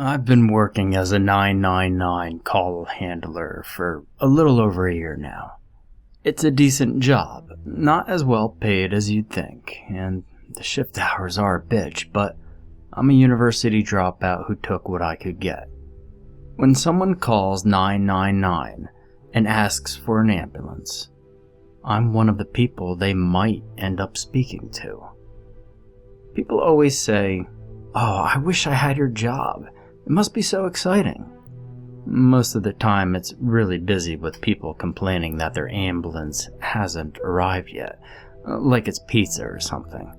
I've been working as a 999 call handler for a little over a year now. It's a decent job, not as well paid as you'd think, and the shift hours are a bitch, but I'm a university dropout who took what I could get. When someone calls 999 and asks for an ambulance, I'm one of the people they might end up speaking to. People always say, "Oh, I wish I had your job. It must be so exciting." Most of the time, it's really busy with people complaining that their ambulance hasn't arrived yet, like it's pizza or something.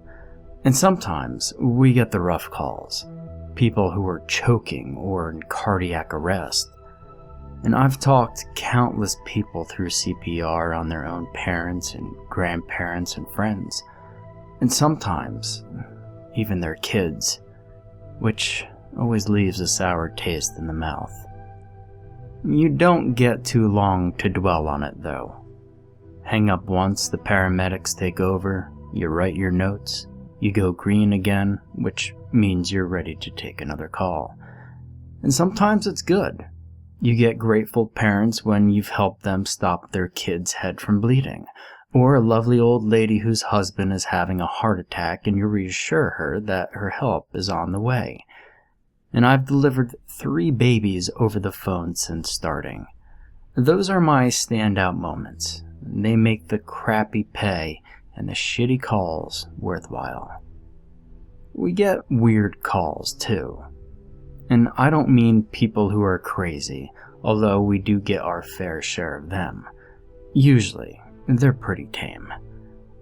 And sometimes we get the rough calls, people who are choking or in cardiac arrest. And I've talked countless people through CPR on their own parents and grandparents and friends, and sometimes even their kids, which always leaves a sour taste in the mouth. You don't get too long to dwell on it, though. Hang up once the paramedics take over, you write your notes, you go green again, which means you're ready to take another call. And sometimes it's good. You get grateful parents when you've helped them stop their kid's head from bleeding, or a lovely old lady whose husband is having a heart attack and you reassure her that her help is on the way. And I've delivered 3 babies over the phone since starting. Those are my standout moments. They make the crappy pay and the shitty calls worthwhile. We get weird calls too. And I don't mean people who are crazy, although we do get our fair share of them. Usually, they're pretty tame.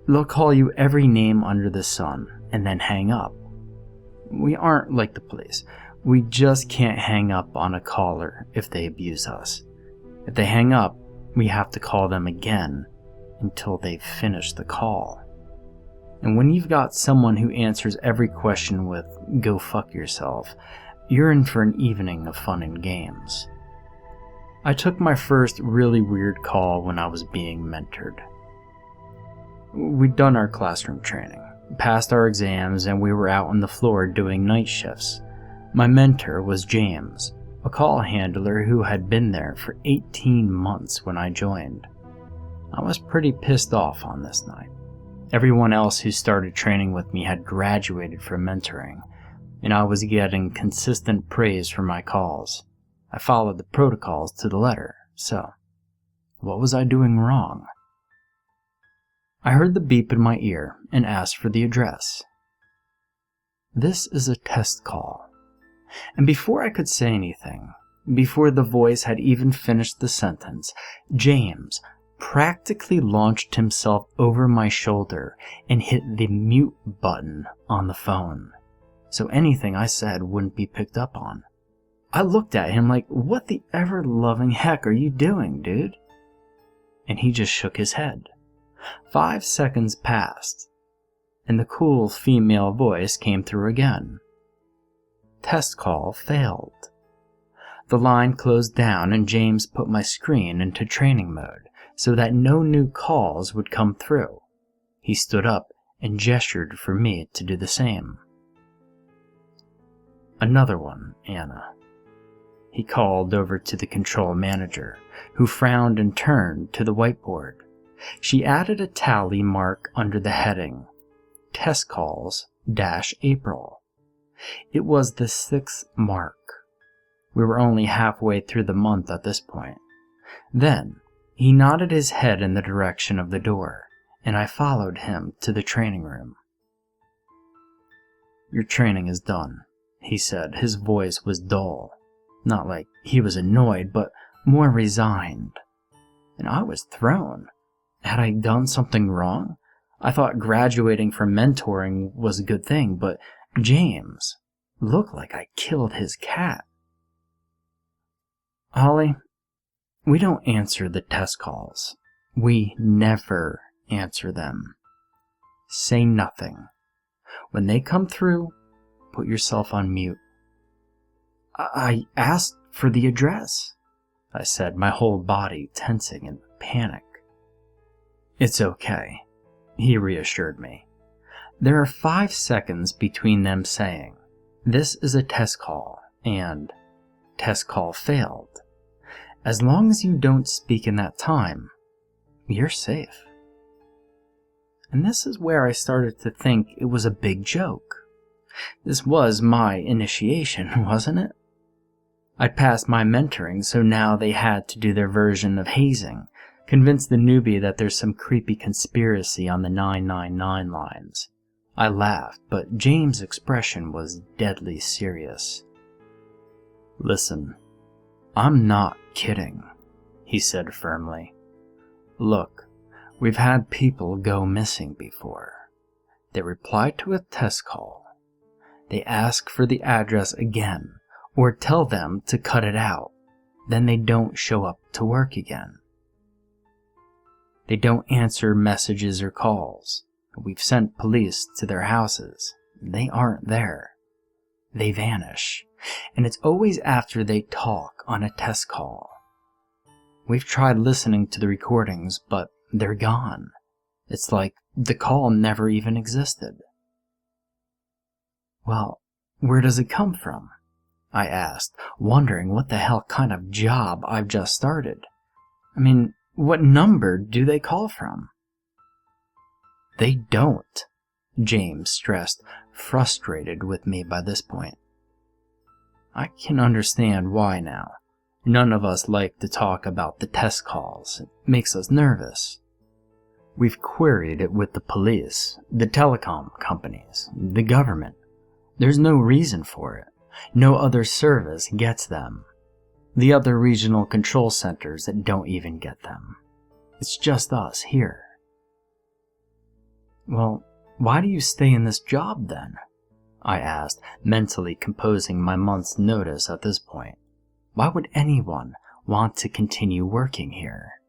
They'll call you every name under the sun and then hang up. We aren't like the police. We just can't hang up on a caller if they abuse us. If they hang up, we have to call them again until they've finished the call. And when you've got someone who answers every question with "go fuck yourself," you're in for an evening of fun and games. I took my first really weird call when I was being mentored. We'd done our classroom training, passed our exams, and we were out on the floor doing night shifts. My mentor was James, a call handler who had been there for 18 months when I joined. I was pretty pissed off on this night. Everyone else who started training with me had graduated from mentoring, and I was getting consistent praise for my calls. I followed the protocols to the letter, so what was I doing wrong? I heard the beep in my ear and asked for the address. "This is a test call." And before I could say anything, before the voice had even finished the sentence, James practically launched himself over my shoulder and hit the mute button on the phone, so anything I said wouldn't be picked up on. I looked at him like, "What the ever-loving heck are you doing, dude?" And he just shook his head. 5 seconds passed, and the cool female voice came through again. Test call failed. The line closed down and James put my screen into training mode so that no new calls would come through. He stood up and gestured for me to do the same. "Another one, Anna." He called over to the control manager, who frowned and turned to the whiteboard. She added a tally mark under the heading, Test Calls -April. It was the 6th mark. We were only halfway through the month at this point. Then, he nodded his head in the direction of the door, and I followed him to the training room. "Your training is done," he said. His voice was dull. Not like he was annoyed, but more resigned. And I was thrown. Had I done something wrong? I thought graduating from mentoring was a good thing, but James looked like I killed his cat. "Holly, we don't answer the test calls. We never answer them. Say nothing. When they come through, put yourself on mute." "I asked for the address," I said, my whole body tensing in panic. "It's okay," he reassured me. "There are 5 seconds between them saying, 'This is a test call, and test call failed. As long as you don't speak in that time, you're safe. And this is where I started to think it was a big joke. This was my initiation, wasn't it? I'd passed my mentoring, so now they had to do their version of hazing, convince the newbie that there's some creepy conspiracy on the 999 lines. I laughed, but James' expression was deadly serious. "Listen, I'm not kidding," he said firmly. "Look, we've had people go missing before. They reply to a test call. They ask for the address again, or tell them to cut it out. Then they don't show up to work again. They don't answer messages or calls. We've sent police to their houses. They aren't there. They vanish. And it's always after they talk on a test call. We've tried listening to the recordings, but they're gone. It's like the call never even existed." "Well, where does it come from?" I asked, wondering what the hell kind of job I've just started. I mean, what number do they call from? "They don't," James stressed, frustrated with me by this point. I can understand why now. None of us like to talk about the test calls. It makes us nervous. We've queried it with the police, the telecom companies, the government. There's no reason for it. No other service gets them. The other regional control centers that don't even get them. It's just us here. "Well, why do you stay in this job then?" I asked, mentally composing my month's notice at this point. Why would anyone want to continue working here?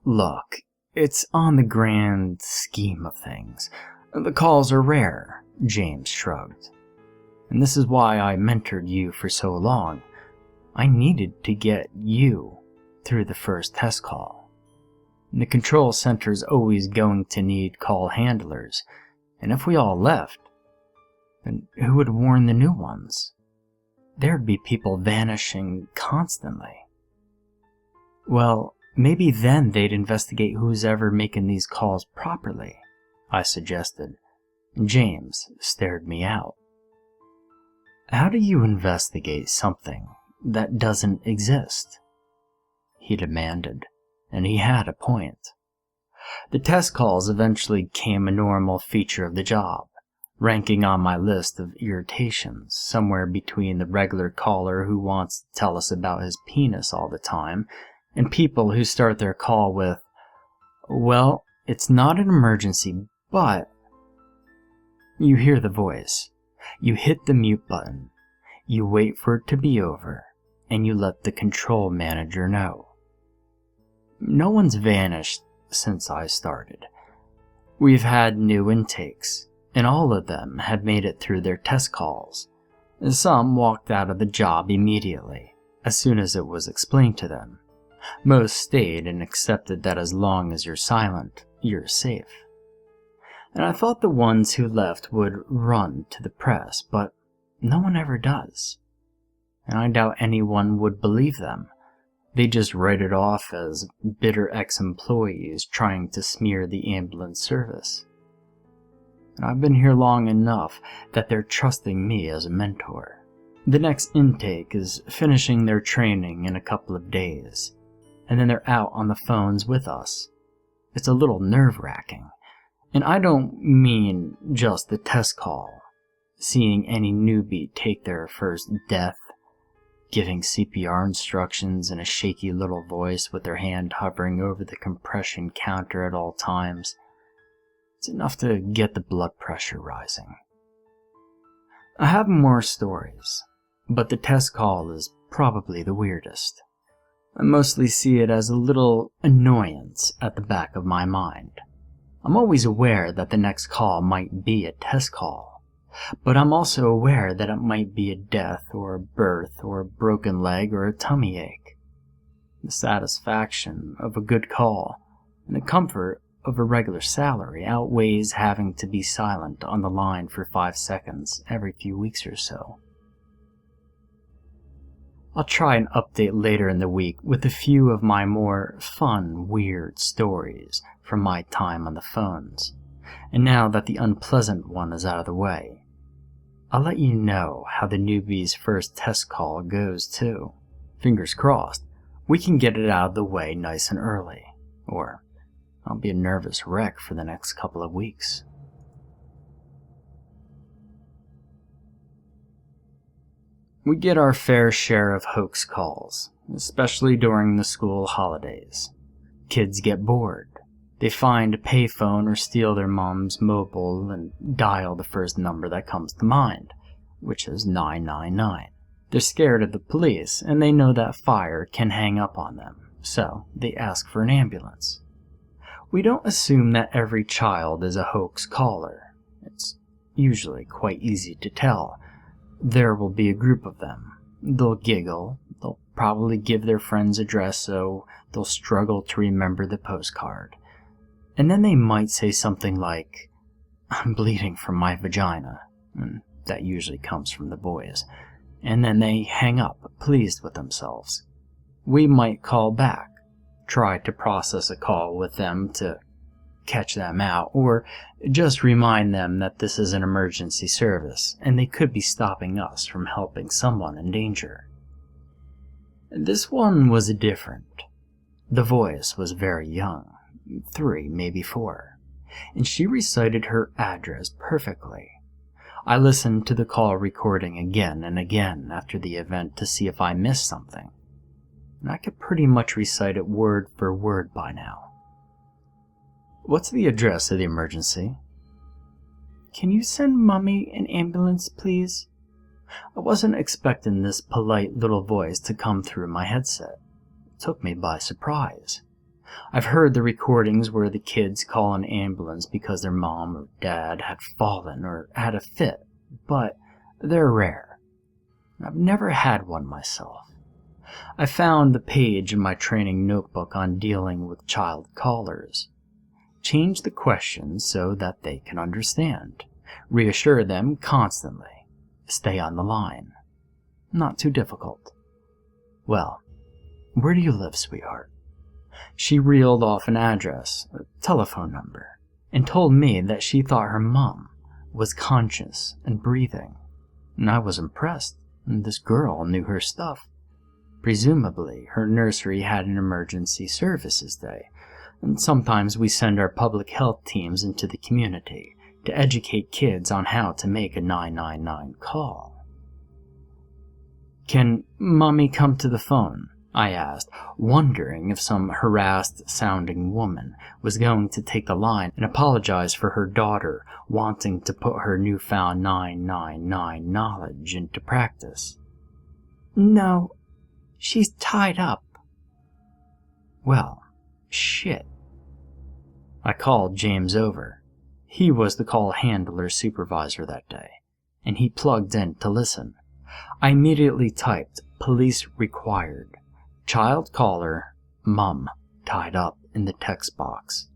"Look, it's on the grand scheme of things. The calls are rare," James shrugged. "And this is why I mentored you for so long. I needed to get you through the first test call. The control center's always going to need call handlers, and if we all left, then who would warn the new ones? There'd be people vanishing constantly." "Well, maybe then they'd investigate who's ever making these calls properly," I suggested. James stared me out. "How do you investigate something that doesn't exist?" he demanded, and he had a point. The test calls eventually became a normal feature of the job, ranking on my list of irritations, somewhere between the regular caller who wants to tell us about his penis all the time, and people who start their call with, "Well, it's not an emergency, but..." You hear the voice, you hit the mute button, you wait for it to be over, and you let the control manager know. No one's vanished since I started. We've had new intakes, and all of them have made it through their test calls. Some walked out of the job immediately, as soon as it was explained to them. Most stayed and accepted that as long as you're silent, you're safe. And I thought the ones who left would run to the press, but no one ever does. And I doubt anyone would believe them. They just write it off as bitter ex-employees trying to smear the ambulance service. And I've been here long enough that they're trusting me as a mentor. The next intake is finishing their training in a couple of days, and then they're out on the phones with us. It's a little nerve-wracking. And I don't mean just the test call, seeing any newbie take their first death, giving CPR instructions in a shaky little voice with their hand hovering over the compression counter at all times. It's enough to get the blood pressure rising. I have more stories, but the test call is probably the weirdest. I mostly see it as a little annoyance at the back of my mind. I'm always aware that the next call might be a test call, but I'm also aware that it might be a death or a birth or a broken leg or a tummy ache. The satisfaction of a good call and the comfort of a regular salary outweighs having to be silent on the line for 5 seconds every few weeks or so. I'll try and update later in the week with a few of my more fun, weird stories from my time on the phones. And now that the unpleasant one is out of the way, I'll let you know how the newbie's first test call goes too. Fingers crossed, we can get it out of the way nice and early, or I'll be a nervous wreck for the next couple of weeks. We get our fair share of hoax calls, especially during the school holidays. Kids get bored. They find a payphone or steal their mom's mobile and dial the first number that comes to mind, which is 999. They're scared of the police, and they know that fire can hang up on them, so they ask for an ambulance. We don't assume that every child is a hoax caller. It's usually quite easy to tell. There will be a group of them. They'll giggle, they'll probably give their friend's address so they'll struggle to remember the postcard. And then they might say something like, "I'm bleeding from my vagina," and that usually comes from the boys. And then they hang up, pleased with themselves. We might call back, try to process a call with them to catch them out, or just remind them that this is an emergency service and they could be stopping us from helping someone in danger. This one was different. The voice was very young, 3, maybe 4, and she recited her address perfectly. I listened to the call recording again and again after the event to see if I missed something, and I could pretty much recite it word for word by now. "What's the address of the emergency?" "Can you send Mummy an ambulance, please?" I wasn't expecting this polite little voice to come through my headset. It took me by surprise. I've heard the recordings where the kids call an ambulance because their mom or dad had fallen or had a fit, but they're rare. I've never had one myself. I found the page in my training notebook on dealing with child callers. Change the questions so that they can understand. Reassure them constantly. Stay on the line. Not too difficult. "Well, where do you live, sweetheart?" She reeled off an address, a telephone number, and told me that she thought her mom was conscious and breathing. And I was impressed. This girl knew her stuff. Presumably, her nursery had an emergency services day, and sometimes we send our public health teams into the community to educate kids on how to make a 999 call. "Can Mommy come to the phone?" I asked, wondering if some harassed-sounding woman was going to take the line and apologize for her daughter wanting to put her newfound 999 knowledge into practice. "No, she's tied up." Well, shit. I called James over. He was the call handler supervisor that day, and he plugged in to listen. I immediately typed "police required, child caller, mum, tied up" in the text box.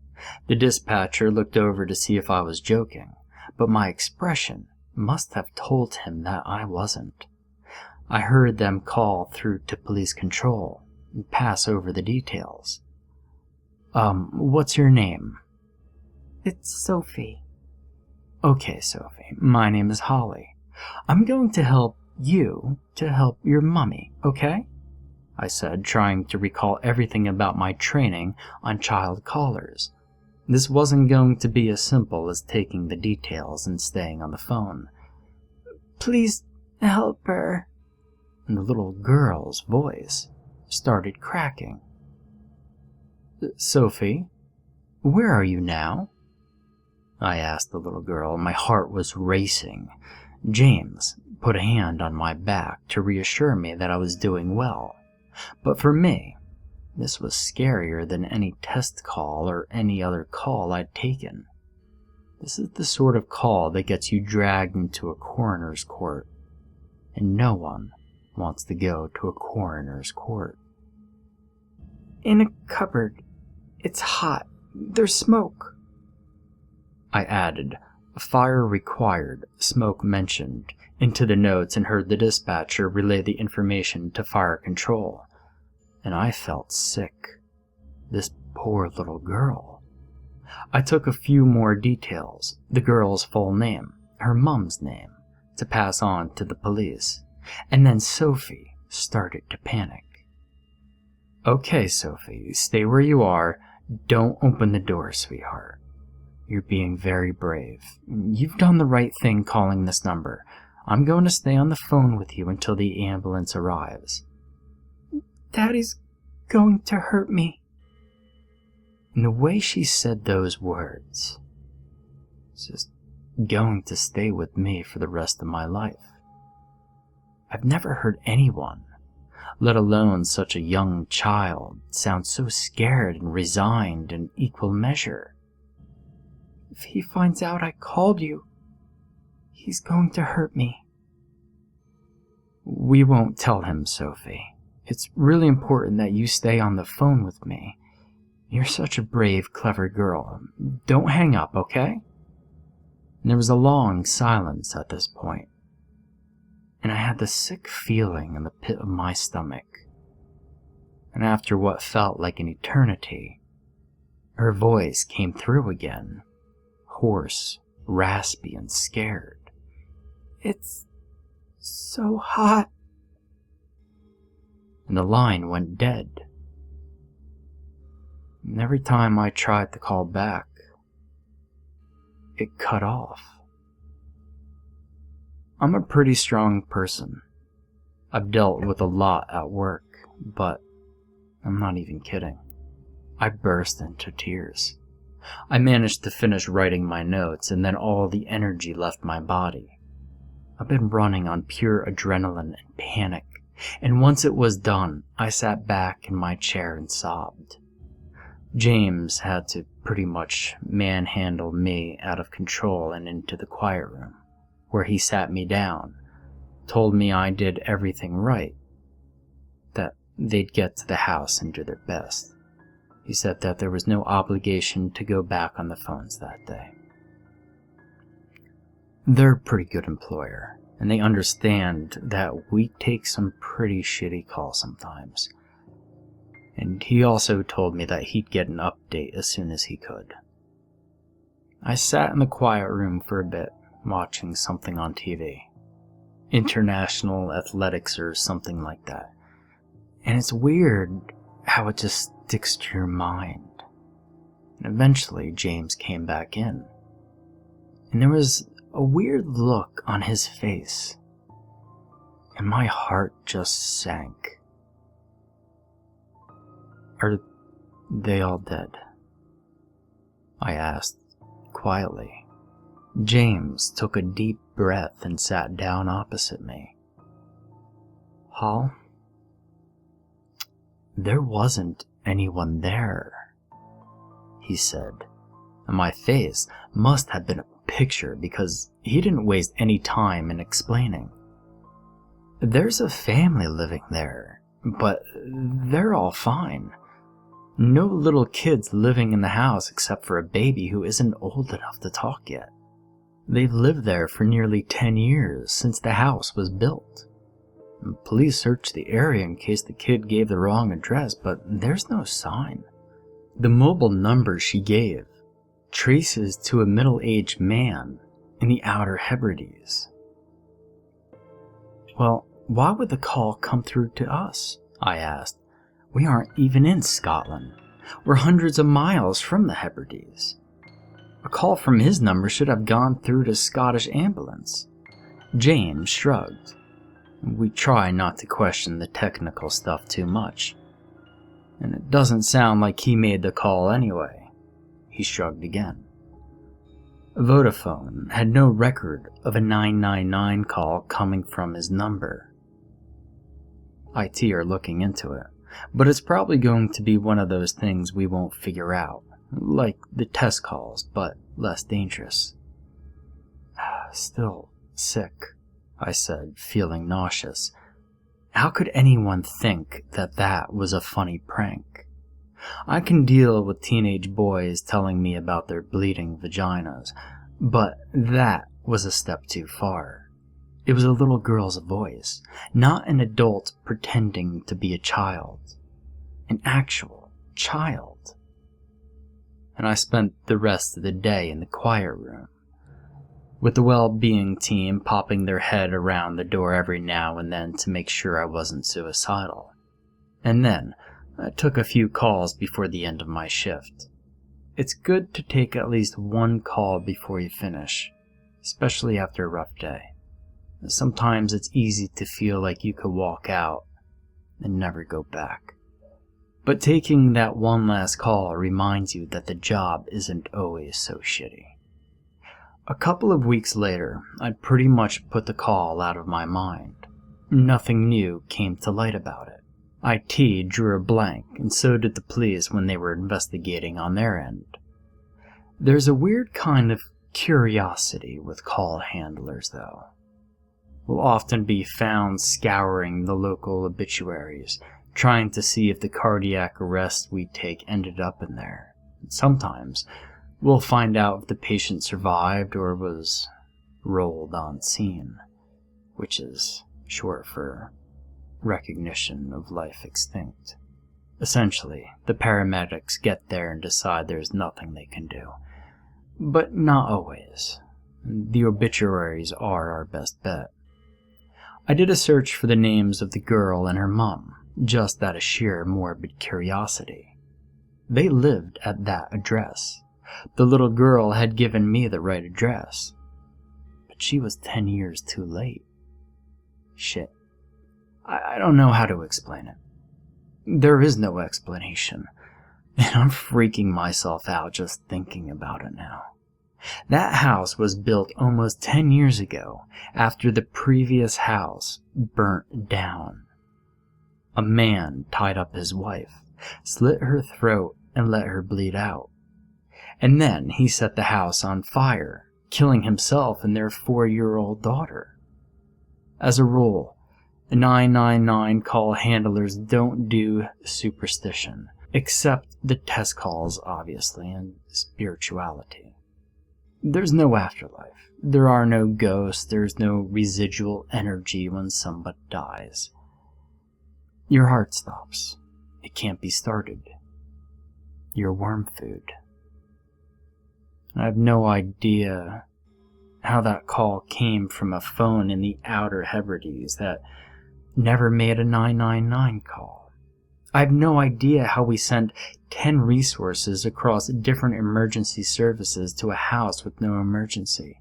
The dispatcher looked over to see if I was joking, but my expression must have told him that I wasn't. I heard them call through to police control and pass over the details. What's your name?" "It's Sophie." "Okay, Sophie, my name is Holly. I'm going to help you to help your mummy, okay?" I said, trying to recall everything about my training on child callers. This wasn't going to be as simple as taking the details and staying on the phone. "Please help her." And the little girl's voice started cracking. "Sophie, where are you now?" I asked the little girl. My heart was racing. James put a hand on my back to reassure me that I was doing well. But for me, this was scarier than any test call or any other call I'd taken. This is the sort of call that gets you dragged into a coroner's court, and no one wants to go to a coroner's court. "In a cupboard. It's hot. There's smoke." I added, "fire required, smoke mentioned, into the notes and heard the dispatcher relay the information to fire control. And I felt sick. This poor little girl. I took a few more details, the girl's full name, her mom's name, to pass on to the police. And then Sophie started to panic. "Okay, Sophie, stay where you are. Don't open the door, sweetheart. You're being very brave. You've done the right thing calling this number. I'm going to stay on the phone with you until the ambulance arrives." "Daddy's going to hurt me." And the way she said those words, it's just going to stay with me for the rest of my life. I've never heard anyone, let alone such a young child, sound so scared and resigned in equal measure. "If he finds out I called you, he's going to hurt me." "We won't tell him, Sophie. It's really important that you stay on the phone with me. You're such a brave, clever girl. Don't hang up, okay?" And there was a long silence at this point, and I had the sick feeling in the pit of my stomach. And after what felt like an eternity, her voice came through again, hoarse, raspy, and scared. "It's so hot." And the line went dead. And every time I tried to call back, it cut off. I'm a pretty strong person. I've dealt with a lot at work, but I'm not even kidding. I burst into tears. I managed to finish writing my notes, and then all the energy left my body. I've been running on pure adrenaline and panic, and once it was done, I sat back in my chair and sobbed. James had to pretty much manhandle me out of control and into the quiet room, where he sat me down, told me I did everything right, that they'd get to the house and do their best. He said that there was no obligation to go back on the phones that day. They're a pretty good employer, and they understand that we take some pretty shitty calls sometimes. And he also told me that he'd get an update as soon as he could. I sat in the quiet room for a bit, watching something on TV. International athletics or something like that. And it's weird how it just sticks to your mind. And eventually James came back in. And there was a weird look on his face. And my heart just sank. "Are they all dead?" I asked, quietly. James took a deep breath and sat down opposite me. "Hall, there wasn't anyone there," he said, and my face must have been a picture because he didn't waste any time in explaining. "There's a family living there, but they're all fine. No little kids living in the house except for a baby who isn't old enough to talk yet. They've lived there for nearly 10 years, since the house was built. Police searched the area in case the kid gave the wrong address, but there's no sign. The mobile number she gave traces to a middle-aged man in the Outer Hebrides." "Well, why would the call come through to us?" I asked. "We aren't even in Scotland. We're hundreds of miles from the Hebrides. A call from his number should have gone through to Scottish ambulance." James shrugged. We try not to question the technical stuff too much. "And it doesn't sound like he made the call anyway." He shrugged again. Vodafone had no record of a 999 call coming from his number. IT are looking into it, but it's probably going to be one of those things we won't figure out, like the test calls, but less dangerous. "Still sick," I said, feeling nauseous. How could anyone think that that was a funny prank? I can deal with teenage boys telling me about their bleeding vaginas, but that was a step too far. It was a little girl's voice, not an adult pretending to be a child. An actual child. And I spent the rest of the day in the quiet room, with the well-being team popping their head around the door every now and then to make sure I wasn't suicidal. And then, I took a few calls before the end of my shift. It's good to take at least one call before you finish, especially after a rough day. Sometimes it's easy to feel like you could walk out and never go back. But taking that one last call reminds you that the job isn't always so shitty. A couple of weeks later, I'd pretty much put the call out of my mind. Nothing new came to light about it. IT drew a blank, and so did the police when they were investigating on their end. There's a weird kind of curiosity with call handlers, though. We'll often be found scouring the local obituaries, trying to see if the cardiac arrest we take ended up in there. Sometimes, we'll find out if the patient survived or was rolled on scene, which is short for recognition of life extinct. Essentially, the paramedics get there and decide there's nothing they can do. But not always. The obituaries are our best bet. I did a search for the names of the girl and her mom, just out of sheer morbid curiosity. They lived at that address. The little girl had given me the right address. But she was 10 years too late. Shit. I don't know how to explain it. There is no explanation, and I'm freaking myself out just thinking about it now. That house was built almost 10 years ago, after the previous house burnt down. A man tied up his wife, slit her throat, and let her bleed out. And then he set the house on fire, killing himself and their 4-year-old daughter. As a rule, the 999 call handlers don't do superstition, except the test calls, obviously, and spirituality. There's no afterlife. There are no ghosts. There's no residual energy when somebody dies. Your heart stops. It can't be started. You're worm food. I have no idea how that call came from a phone in the Outer Hebrides that never made a 999 call. I have no idea how we sent 10 resources across different emergency services to a house with no emergency,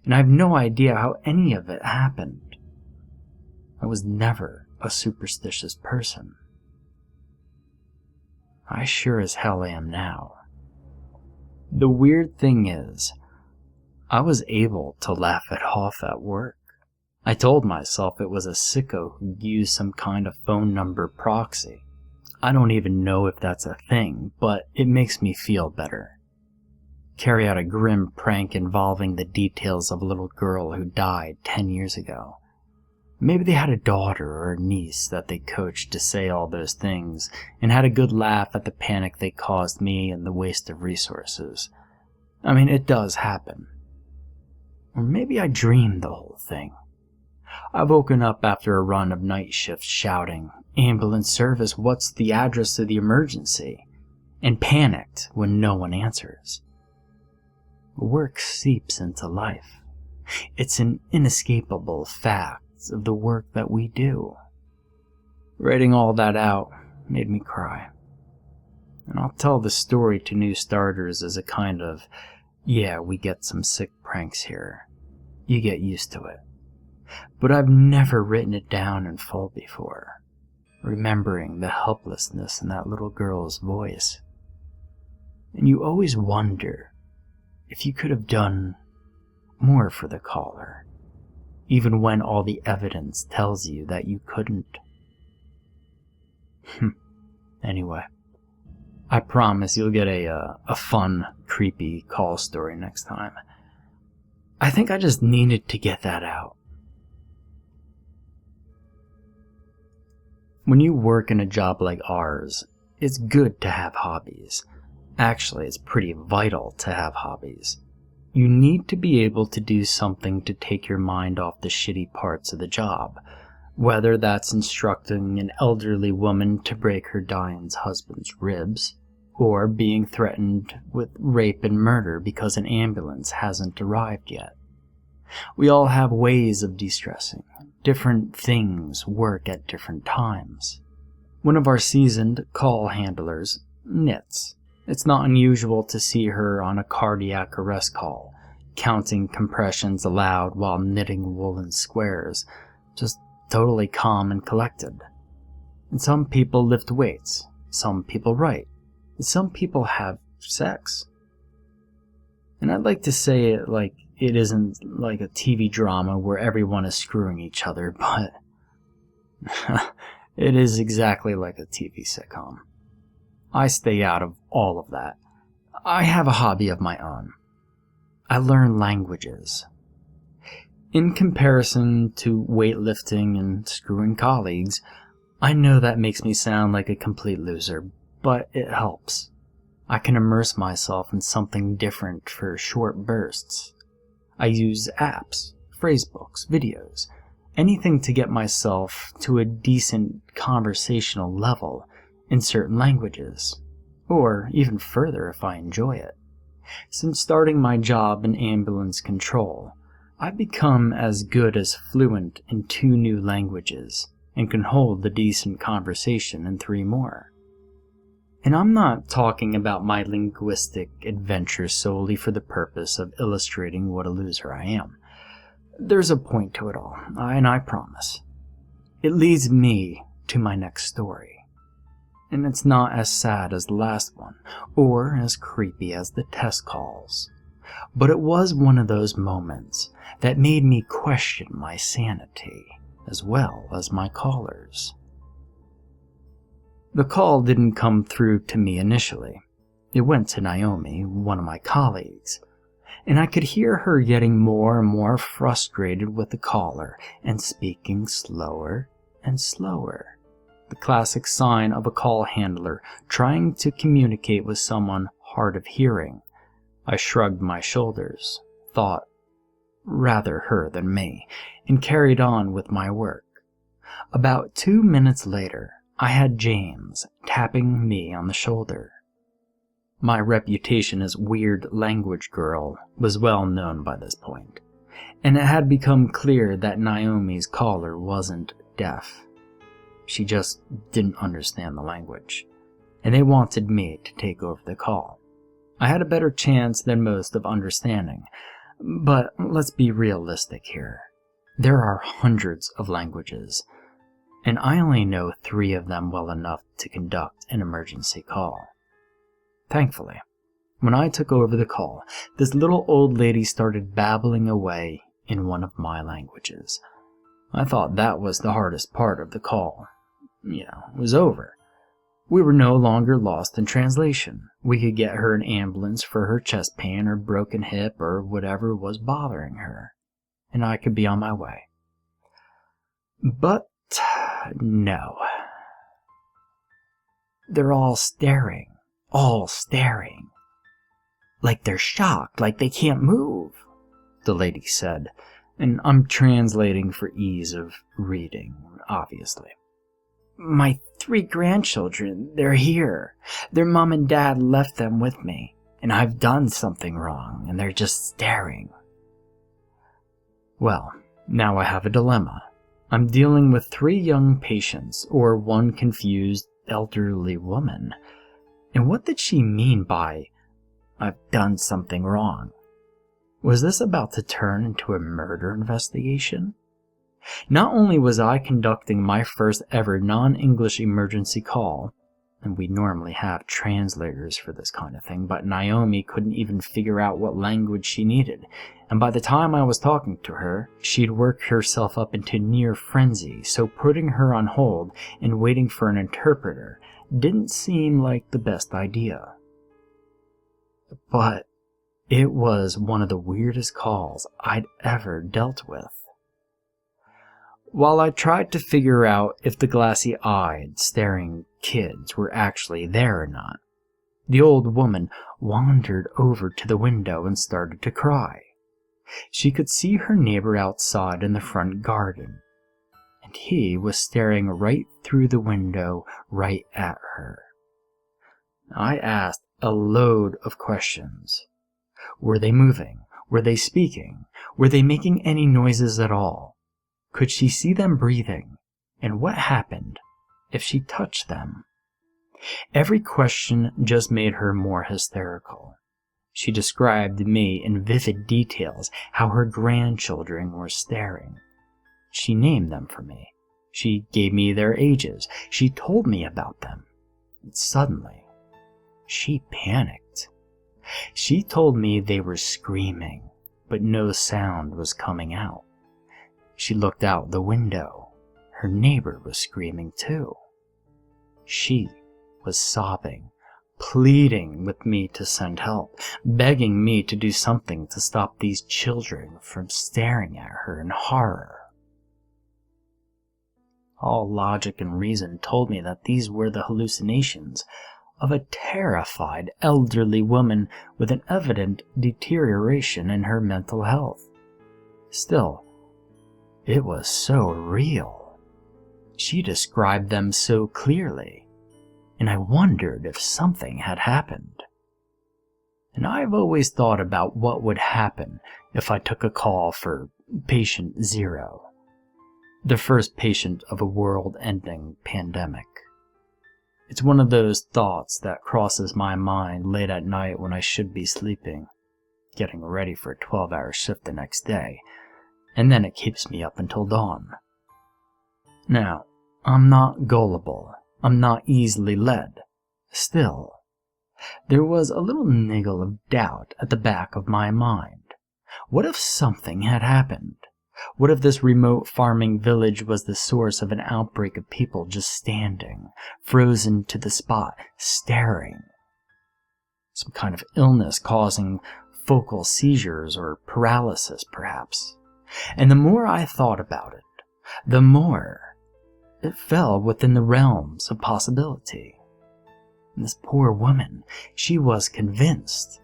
and I have no idea how any of it happened. I was never a superstitious person. I sure as hell am now. The weird thing is, I was able to laugh it off at work. I told myself it was a sicko who used some kind of phone number proxy. I don't even know if that's a thing, but it makes me feel better. Carry out a grim prank involving the details of a little girl who died 10 years ago. Maybe they had a daughter or a niece that they coached to say all those things and had a good laugh at the panic they caused me and the waste of resources. I mean, it does happen. Or maybe I dreamed the whole thing. I've woken up after a run of night shifts shouting, "Ambulance service, what's the address to the emergency?" and panicked when no one answers. Work seeps into life. It's an inescapable fact of the work that we do. Writing all that out made me cry. And I'll tell the story to new starters as a kind of, yeah, we get some sick pranks here. You get used to it. But I've never written it down in full before, remembering the helplessness in that little girl's voice. And you always wonder if you could have done more for the caller, even when all the evidence tells you that you couldn't. Anyway, I promise you'll get a fun, creepy call story next time. I think I just needed to get that out. When you work in a job like ours, it's good to have hobbies. Actually, it's pretty vital to have hobbies. You need to be able to do something to take your mind off the shitty parts of the job, whether that's instructing an elderly woman to break her dying husband's ribs, or being threatened with rape and murder because an ambulance hasn't arrived yet. We all have ways of de-stressing. Different things work at different times. One of our seasoned call handlers knits. It's not unusual to see her on a cardiac arrest call, counting compressions aloud while knitting woolen squares, just totally calm and collected. And some people lift weights, some people write, and some people have sex. And I'd like to say it like it isn't like a TV drama where everyone is screwing each other, but it is exactly like a TV sitcom. I stay out of all of that. I have a hobby of my own. I learn languages. In comparison to weightlifting and screwing colleagues, I know that makes me sound like a complete loser, but it helps. I can immerse myself in something different for short bursts. I use apps, phrasebooks, videos, anything to get myself to a decent conversational level in certain languages, or even further if I enjoy it. Since starting my job in ambulance control, I've become as good as fluent in 2 new languages and can hold a decent conversation in 3 more. And I'm not talking about my linguistic adventure solely for the purpose of illustrating what a loser I am. There's a point to it all, and I promise. It leads me to my next story. And it's not as sad as the last one, or as creepy as the test calls. But it was one of those moments that made me question my sanity, as well as my callers. The call didn't come through to me initially. It went to Naomi, one of my colleagues, and I could hear her getting more and more frustrated with the caller and speaking slower and slower. The classic sign of a call handler trying to communicate with someone hard of hearing. I shrugged my shoulders, thought rather her than me, and carried on with my work. About 2 minutes later, I had James tapping me on the shoulder. My reputation as weird language girl was well known by this point, and it had become clear that Naomi's caller wasn't deaf. She just didn't understand the language, and they wanted me to take over the call. I had a better chance than most of understanding, but let's be realistic here. There are hundreds of languages, and I only know 3 of them well enough to conduct an emergency call. Thankfully, when I took over the call, this little old lady started babbling away in one of my languages. I thought that was the hardest part of the call. It was over. We were no longer lost in translation. We could get her an ambulance for her chest pain or broken hip or whatever was bothering her, and I could be on my way. But no. They're all staring. Like they're shocked, like they can't move, the lady said, and I'm translating for ease of reading, obviously. My 3 grandchildren, they're here. Their mom and dad left them with me, and I've done something wrong, and they're just staring. Well, now I have a dilemma. I'm dealing with 3 young patients, or 1 confused elderly woman. And what did she mean by, I've done something wrong? Was this about to turn into a murder investigation? Not only was I conducting my first ever non-English emergency call, and we normally have translators for this kind of thing, but Naomi couldn't even figure out what language she needed, and by the time I was talking to her, she'd worked herself up into near frenzy, so putting her on hold and waiting for an interpreter didn't seem like the best idea. But it was one of the weirdest calls I'd ever dealt with. While I tried to figure out if the glassy-eyed, staring kids were actually there or not, The old woman wandered over to the window and started to cry. She could see her neighbor outside in the front garden, and he was staring right through the window right at her. I asked a load of questions. Were they moving? Were they speaking? Were they making any noises at all? Could she see them breathing? And what happened if she touched them? Every question just made her more hysterical. She described to me in vivid details how her grandchildren were staring. She named them for me. She gave me their ages. She told me about them. And suddenly, she panicked. She told me they were screaming, but no sound was coming out. She looked out the window. Her neighbor was screaming too. She was sobbing, pleading with me to send help, begging me to do something to stop these children from staring at her in horror. All logic and reason told me that these were the hallucinations of a terrified elderly woman with an evident deterioration in her mental health. Still, it was so real. She described them so clearly, and I wondered if something had happened. And I've always thought about what would happen if I took a call for patient 0, the first patient of a world-ending pandemic. It's one of those thoughts that crosses my mind late at night when I should be sleeping, getting ready for a 12-hour shift the next day, and then it keeps me up until dawn. Now, I'm not gullible. I'm not easily led. Still, there was a little niggle of doubt at the back of my mind. What if something had happened? What if this remote farming village was the source of an outbreak of people just standing, frozen to the spot, staring? Some kind of illness causing focal seizures or paralysis, perhaps. And the more I thought about it, the more it fell within the realms of possibility. And this poor woman, she was convinced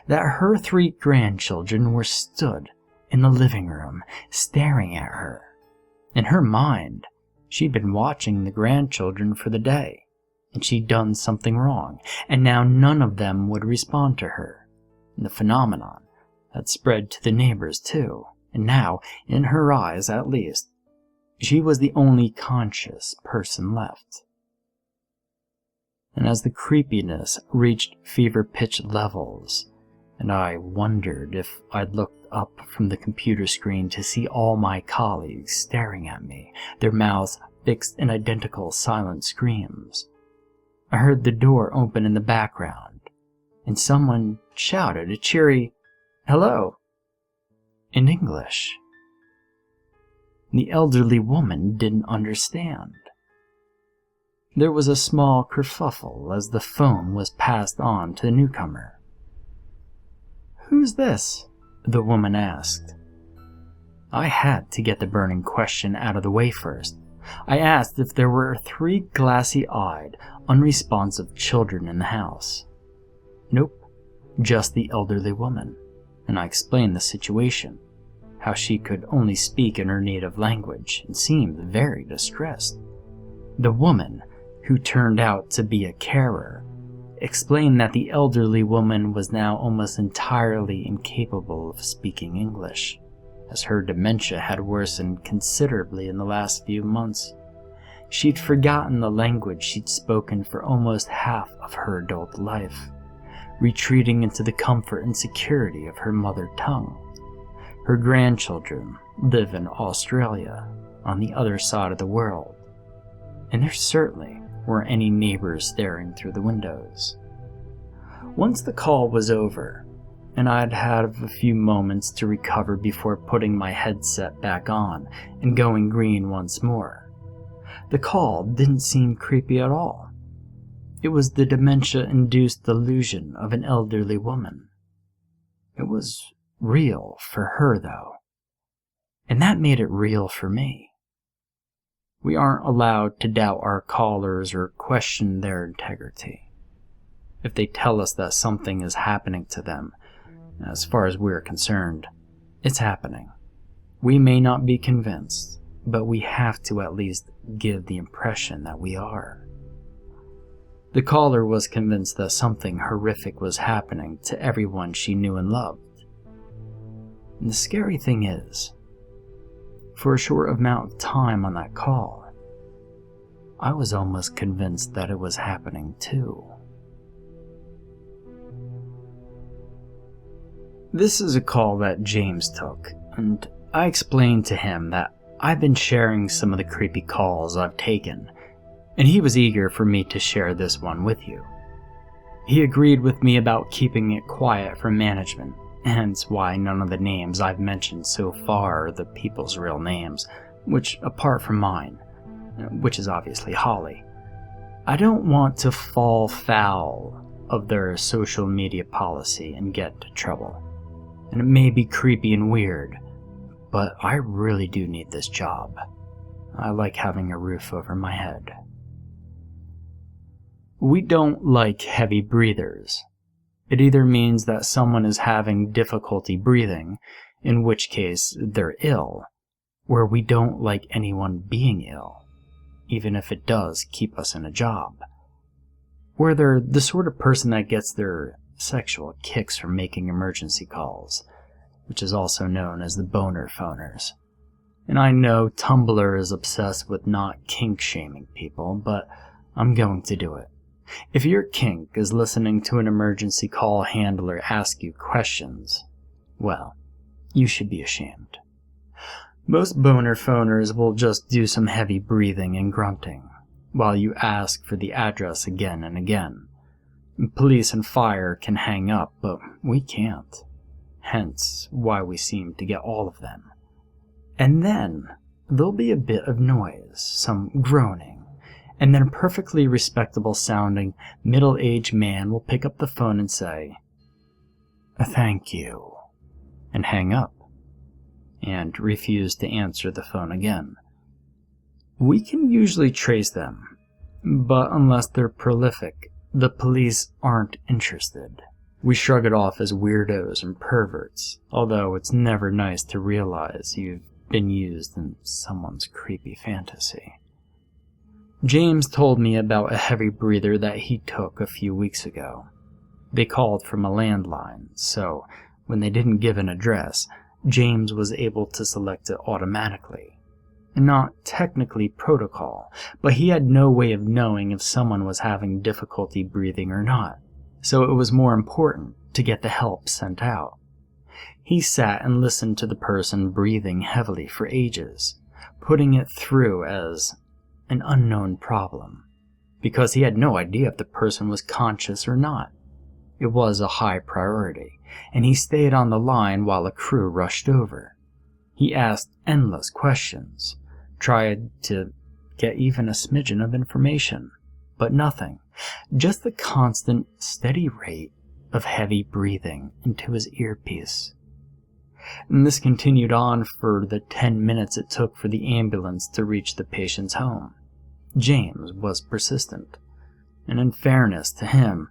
that her 3 grandchildren were stood in the living room, staring at her. In her mind, she'd been watching the grandchildren for the day, and she'd done something wrong, and now none of them would respond to her. And the phenomenon had spread to the neighbors too, and now, in her eyes at least, she was the only conscious person left. And as the creepiness reached fever-pitch levels, and I wondered if I'd looked up from the computer screen to see all my colleagues staring at me, their mouths fixed in identical silent screams, I heard the door open in the background, and someone shouted a cheery, "Hello," in English. The elderly woman didn't understand. There was a small kerfuffle as the phone was passed on to the newcomer. "Who's this?" the woman asked. I had to get the burning question out of the way first. I asked if there were 3 glassy-eyed, unresponsive children in the house. Nope, just the elderly woman, and I explained the situation, how she could only speak in her native language and seemed very distressed. The woman, who turned out to be a carer, explained that the elderly woman was now almost entirely incapable of speaking English, as her dementia had worsened considerably in the last few months. She'd forgotten the language she'd spoken for almost half of her adult life, retreating into the comfort and security of her mother tongue. Her grandchildren live in Australia, on the other side of the world, and there certainly weren't any neighbors staring through the windows. Once the call was over, and I'd had a few moments to recover before putting my headset back on and going green once more, the call didn't seem creepy at all. It was the dementia-induced delusion of an elderly woman. It was real for her, though, and that made it real for me. We aren't allowed to doubt our callers or question their integrity. If they tell us that something is happening to them, as far as we're concerned, it's happening. We may not be convinced, but we have to at least give the impression that we are. The caller was convinced that something horrific was happening to everyone she knew and loved. And the scary thing is, for a short amount of time on that call, I was almost convinced that it was happening too. This is a call that James took, and I explained to him that I've been sharing some of the creepy calls I've taken, and he was eager for me to share this one with you. He agreed with me about keeping it quiet for management, hence why none of the names I've mentioned so far are the people's real names, which, apart from mine, which is obviously Holly, I don't want to fall foul of their social media policy and get into trouble. And it may be creepy and weird, but I really do need this job. I like having a roof over my head. We don't like heavy breathers. It either means that someone is having difficulty breathing, in which case they're ill, or we don't like anyone being ill, even if it does keep us in a job. Or they're the sort of person that gets their sexual kicks from making emergency calls, which is also known as the boner phoners. And I know Tumblr is obsessed with not kink-shaming people, but I'm going to do it. If your kink is listening to an emergency call handler ask you questions, well, you should be ashamed. Most boner phoners will just do some heavy breathing and grunting, while you ask for the address again and again. Police and fire can hang up, but we can't. Hence why we seem to get all of them. And then there'll be a bit of noise, some groaning, and then a perfectly respectable sounding middle-aged man will pick up the phone and say, "Thank you," and hang up, and refuse to answer the phone again. We can usually trace them, but unless they're prolific, the police aren't interested. We shrug it off as weirdos and perverts, although it's never nice to realize you've been used in someone's creepy fantasy. James told me about a heavy breather that he took a few weeks ago. They called from a landline, so when they didn't give an address, James was able to select it automatically. Not technically protocol, but he had no way of knowing if someone was having difficulty breathing or not, so it was more important to get the help sent out. He sat and listened to the person breathing heavily for ages, putting it through as an unknown problem, because he had no idea if the person was conscious or not. It was a high priority, and he stayed on the line while a crew rushed over. He asked endless questions, tried to get even a smidgen of information, but nothing, just the constant, steady rate of heavy breathing into his earpiece. And this continued on for the 10 minutes it took for the ambulance to reach the patient's home. James was persistent, and in fairness to him,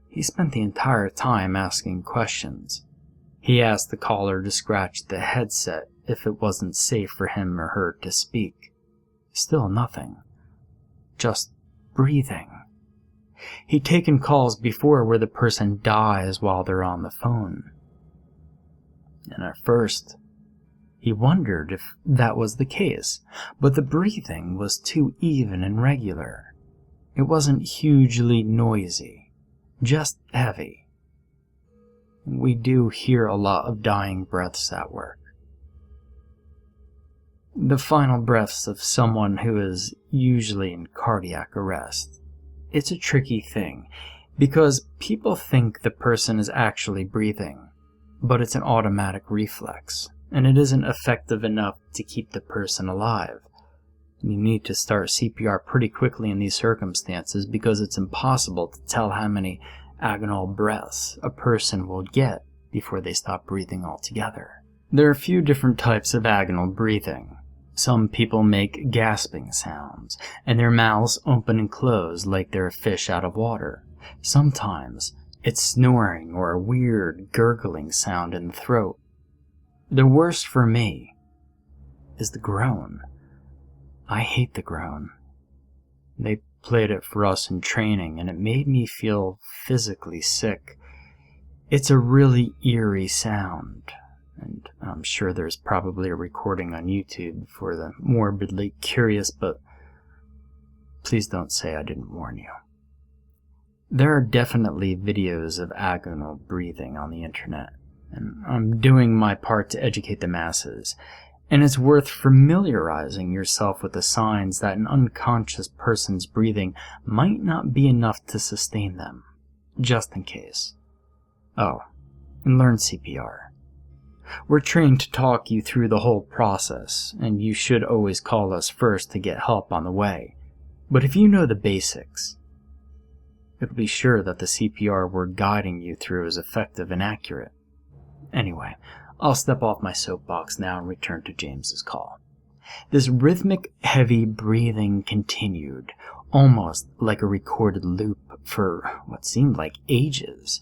he spent the entire time asking questions. He asked the caller to scratch the headset if it wasn't safe for him or her to speak. Still nothing. Just breathing. He'd taken calls before where the person dies while they're on the phone. And at first, he wondered if that was the case, but the breathing was too even and regular. It wasn't hugely noisy, just heavy. We do hear a lot of dying breaths at work. The final breaths of someone who is usually in cardiac arrest. It's a tricky thing, because people think the person is actually breathing, but it's an automatic reflex, and it isn't effective enough to keep the person alive. You need to start CPR pretty quickly in these circumstances because it's impossible to tell how many agonal breaths a person will get before they stop breathing altogether. There are a few different types of agonal breathing. Some people make gasping sounds, and their mouths open and close like they're a fish out of water. Sometimes it's snoring or a weird gurgling sound in the throat. The worst for me is the groan. I hate the groan. They played it for us in training, and it made me feel physically sick. It's a really eerie sound, and I'm sure there's probably a recording on YouTube for the morbidly curious, but please don't say I didn't warn you. There are definitely videos of agonal breathing on the internet, and I'm doing my part to educate the masses. And it's worth familiarizing yourself with the signs that an unconscious person's breathing might not be enough to sustain them, just in case. Oh, and learn CPR. We're trained to talk you through the whole process, and you should always call us first to get help on the way. But if you know the basics, you'll be sure that the CPR we're guiding you through is effective and accurate. Anyway, I'll step off my soapbox now and return to James's call. This rhythmic, heavy breathing continued, almost like a recorded loop, for what seemed like ages.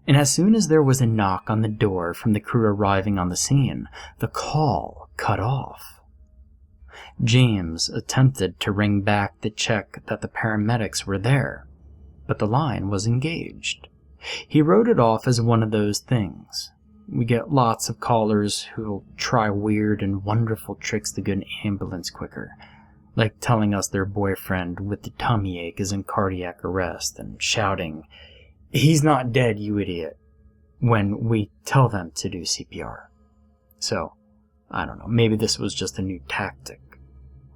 And as soon as there was a knock on the door from the crew arriving on the scene, the call cut off. James attempted to ring back to check that the paramedics were there, but the line was engaged. He wrote it off as one of those things. We get lots of callers who'll try weird and wonderful tricks to get an ambulance quicker, like telling us their boyfriend with the tummy ache is in cardiac arrest and shouting, "He's not dead, you idiot," when we tell them to do CPR. So, I don't know, maybe this was just a new tactic.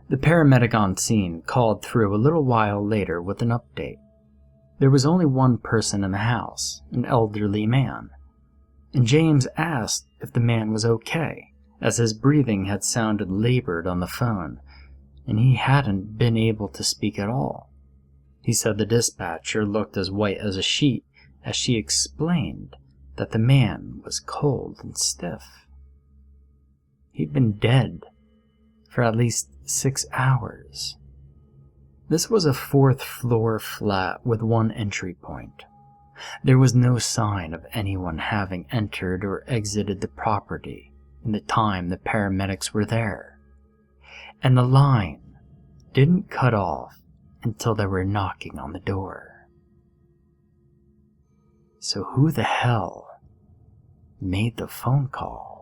The paramedic on scene called through a little while later with an update. There was only one person in the house, an elderly man. And James asked if the man was okay, as his breathing had sounded labored on the phone, and he hadn't been able to speak at all. He said the dispatcher looked as white as a sheet as she explained that the man was cold and stiff. He'd been dead for at least 6 hours. This was a 4th-floor flat with one entry point. There was no sign of anyone having entered or exited the property in the time the paramedics were there. And the line didn't cut off until they were knocking on the door. So who the hell made the phone call?